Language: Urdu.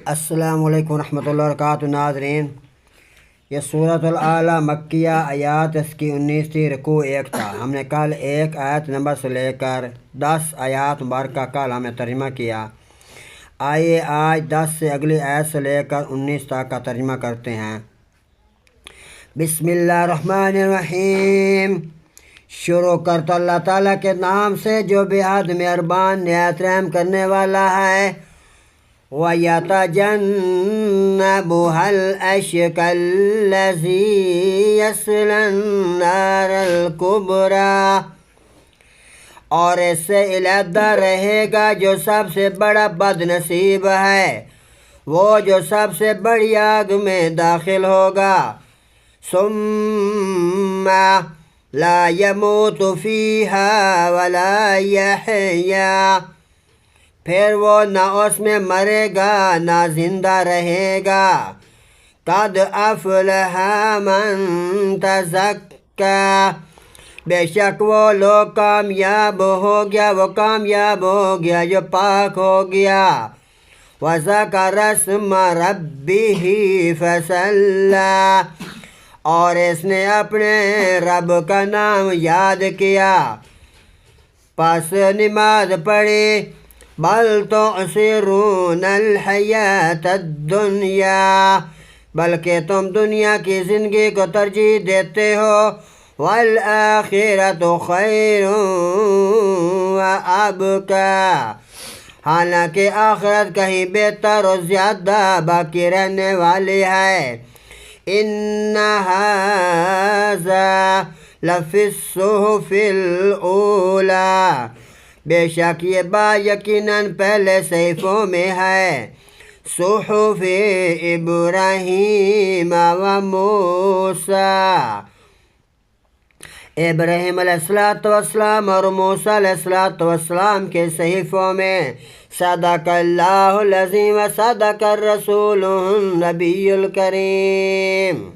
السلام علیکم ورحمۃ اللہ وبرکاتہ۔ ناظرین، یہ سورۃ الاعلیٰ مکیہ آیات اس کی 19 تھی، رکوع 1 تھا۔ ہم نے کل 1 آیت نمبر سے لے کر 10 آیات مبارکہ کل ہم نے ترجمہ کیا۔ آئیے آج 10 سے اگلی آیت سے لے کر 19 تک کا ترجمہ کرتے ہیں۔ بسم اللہ الرحمن الرحیم۔ شروع کرتا اللہ تعالیٰ کے نام سے جو بے حد مہربان نہایت رحم کرنے والا ہے۔ وَيَتَجَنَّبُهَا الْأَشْقَى الَّذِي يَصْلَى النَّارَ الْكُبْرَى، اور اس سے علیحدہ رہے گا جو سب سے بڑا بد نصیب ہے، وہ جو سب سے بڑی آگ میں داخل ہوگا۔ ثُمَّ لَا يَمُوتُ فِيهَا وَلَا يَحْيَا، پھر وہ نہ اس میں مرے گا نہ زندہ رہے گا۔ قد افلح من تزکا، بے شک وہ لوگ کامیاب ہو گیا جو پاک ہو گیا۔ وذکر اسم ربہ فصلی، اور اس نے اپنے رب کا نام یاد کیا پس نماز پڑھی۔ بل تؤثرون الحیات الدنیا، بلکہ تم دنیا کی زندگی کو ترجیح دیتے ہو۔ والآخرۃ خیر وابقی، حالانکہ آخرت کہیں بہتر اور زیادہ باقی رہنے والی ہے۔ ان ھذا لفی الصحف الاولی، بے شک یہ بات یقیناً پہلے صحیفوں میں ہے۔ صحف ابراہیم و موسیٰ، ابراہیم علیہ السلام اور موسیٰ علیہ السلام کے صحیفوں میں۔ صدق اللہ العظیم و صدق الرسول النبی الکریم۔